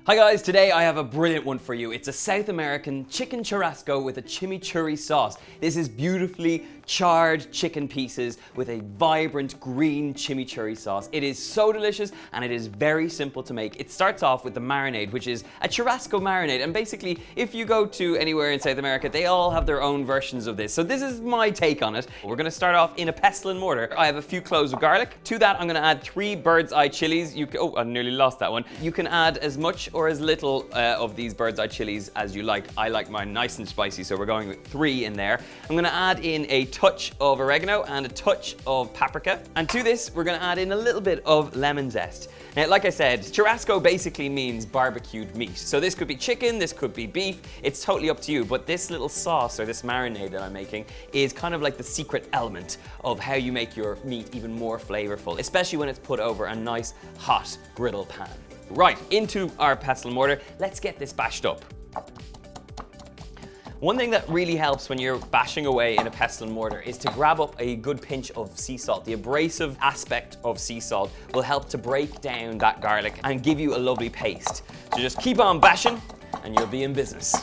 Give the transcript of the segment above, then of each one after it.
Hi guys, today I have a brilliant one for you. It's a South American chicken churrasco with a chimichurri sauce. This is beautifully charred chicken pieces with a vibrant green chimichurri sauce. It is so delicious and it is very simple to make. It starts off with the marinade, which is a churrasco marinade. And basically, if you go to anywhere in South America, they all have their own versions of this. So this is my take on it. We're gonna start off in a pestle and mortar. I have a few cloves of garlic. To that, I'm gonna add 3 bird's eye chilies. Oh, I nearly lost that one. You can add as much or as little of these bird's eye chilies as you like. I like mine nice and spicy, so we're going with 3 in there. I'm gonna add in a touch of oregano and a touch of paprika. And to this, we're gonna add in a little bit of lemon zest. Now, like I said, churrasco basically means barbecued meat. So this could be chicken, this could be beef. It's totally up to you. But this little sauce or this marinade that I'm making is kind of like the secret element of how you make your meat even more flavorful, especially when it's put over a nice hot griddle pan. Right, into our pestle and mortar. Let's get this bashed up. One thing that really helps when you're bashing away in a pestle and mortar is to grab up a good pinch of sea salt. The abrasive aspect of sea salt will help to break down that garlic and give you a lovely paste. So just keep on bashing and you'll be in business.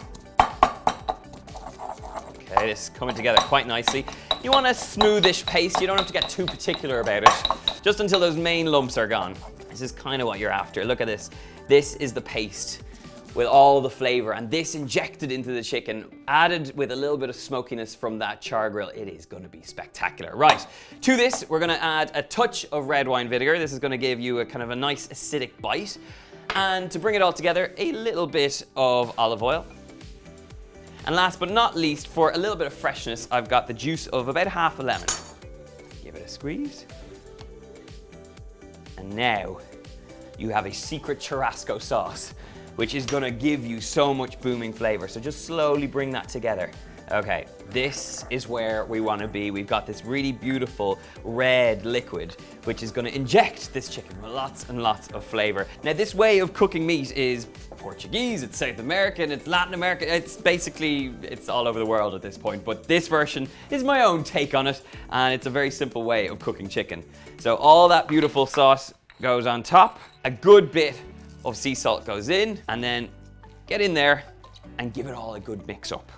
Okay, this is coming together quite nicely. You want a smoothish paste. You don't have to get too particular about it, just until those main lumps are gone. This is kind of what you're after. Look at this. This is the paste with all the flavor, and this injected into the chicken, added with a little bit of smokiness from that char grill. It is going to be spectacular. Right, to this, we're going to add a touch of red wine vinegar. This is going to give you a kind of a nice acidic bite. And to bring it all together, a little bit of olive oil. And last but not least, for a little bit of freshness, I've got the juice of about half a lemon. Give it a squeeze. And now you have a secret churrasco sauce, which is gonna give you so much booming flavor. So just slowly bring that together. Okay, this is where we wanna be. We've got this really beautiful red liquid, which is gonna inject this chicken with lots and lots of flavor. Now, this way of cooking meat is Portuguese, it's South American, it's Latin American, it's all over the world at this point, but this version is my own take on it, and it's a very simple way of cooking chicken. So all that beautiful sauce goes on top, a good bit of sea salt goes in, and then get in there and give it all a good mix up.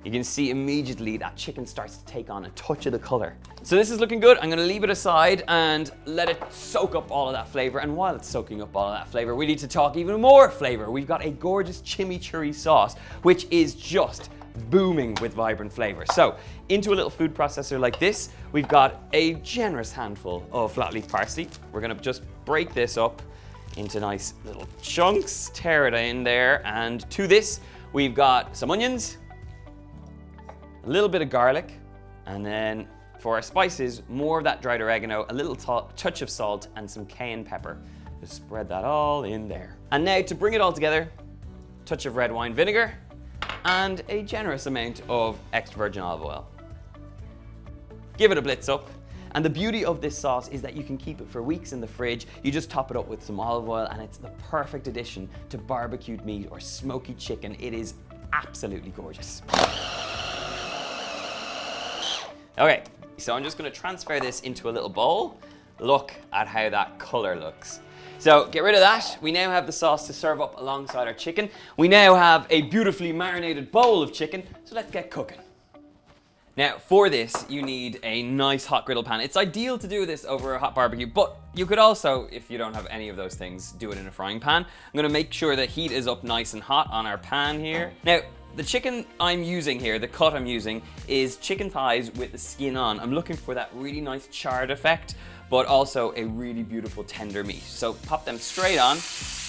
You can see immediately that chicken starts to take on a touch of the color. So this is looking good. I'm gonna leave it aside and let it soak up all of that flavor. And while it's soaking up all of that flavor, we need to talk even more flavor. We've got a gorgeous chimichurri sauce, which is just booming with vibrant flavor. So into a little food processor like this, we've got a generous handful of flat leaf parsley. We're gonna just break this up into nice little chunks, tear it in there. And to this, we've got some onions, a little bit of garlic, and then for our spices, more of that dried oregano, a little touch of salt, and some cayenne pepper. Just spread that all in there. And now to bring it all together, a touch of red wine vinegar, and a generous amount of extra virgin olive oil. Give it a blitz up. And the beauty of this sauce is that you can keep it for weeks in the fridge. You just top it up with some olive oil, and it's the perfect addition to barbecued meat or smoky chicken. It is absolutely gorgeous. Okay, so I'm just gonna transfer this into a little bowl. Look at how that color looks. So get rid of that. We now have the sauce to serve up alongside our chicken. We now have a beautifully marinated bowl of chicken, so let's get cooking. Now, for this, you need a nice hot griddle pan. It's ideal to do this over a hot barbecue, but you could also, if you don't have any of those things, do it in a frying pan. I'm gonna make sure the heat is up nice and hot on our pan here. Now, the chicken I'm using here, the cut I'm using, is chicken thighs with the skin on. I'm looking for that really nice charred effect, but also a really beautiful tender meat. So pop them straight on.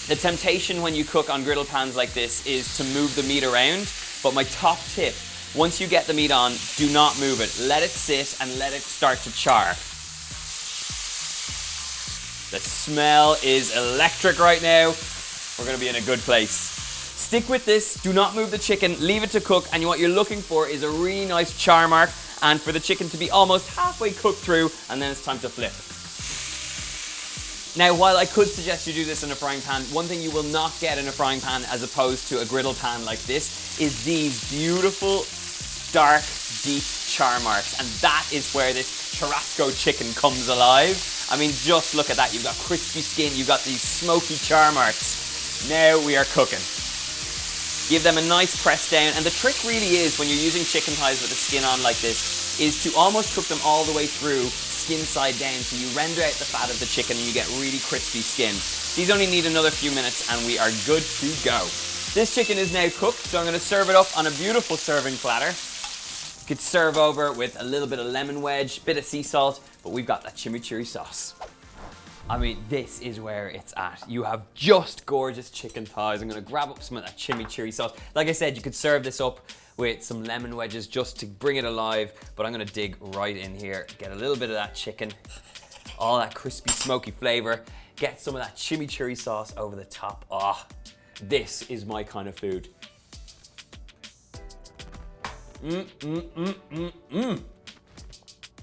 The temptation when you cook on griddle pans like this is to move the meat around, but my top tip, once you get the meat on, do not move it. Let it sit and let it start to char. The smell is electric right now. We're gonna be in a good place. Stick with this, do not move the chicken, leave it to cook, and what you're looking for is a really nice char mark, and for the chicken to be almost halfway cooked through, and then it's time to flip. Now, while I could suggest you do this in a frying pan, one thing you will not get in a frying pan as opposed to a griddle pan like this is these beautiful, dark, deep char marks, and that is where this Churrasco chicken comes alive. I mean, just look at that. You've got crispy skin, you've got these smoky char marks. Now we are cooking. Give them a nice press down, and the trick really is, when you're using chicken thighs with the skin on like this, is to almost cook them all the way through, skin side down, so you render out the fat of the chicken and you get really crispy skin. These only need another few minutes and we are good to go. This chicken is now cooked, so I'm going to serve it up on a beautiful serving platter. You could serve over with a little bit of lemon wedge, bit of sea salt, but we've got that chimichurri sauce. I mean, this is where it's at. You have just gorgeous chicken thighs. I'm gonna grab up some of that chimichurri sauce. Like I said, you could serve this up with some lemon wedges just to bring it alive, but I'm gonna dig right in here, get a little bit of that chicken, all that crispy, smoky flavor, get some of that chimichurri sauce over the top. Ah, this is my kind of food.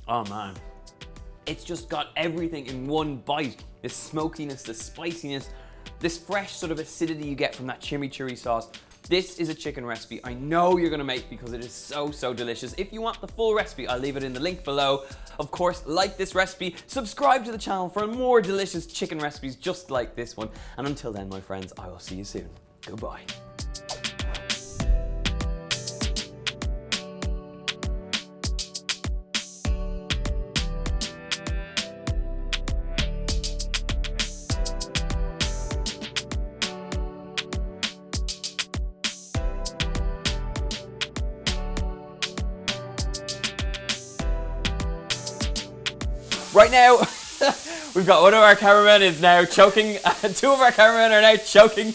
Oh man. It's just got everything in one bite. The smokiness, the spiciness, this fresh sort of acidity you get from that chimichurri sauce. This is a chicken recipe I know you're gonna make because it is so, so delicious. If you want the full recipe, I'll leave it in the link below. Of course, like this recipe, subscribe to the channel for more delicious chicken recipes just like this one. And until then, my friends, I will see you soon. Goodbye. Right now, we've got one of our cameramen is now choking, two of our cameramen are now choking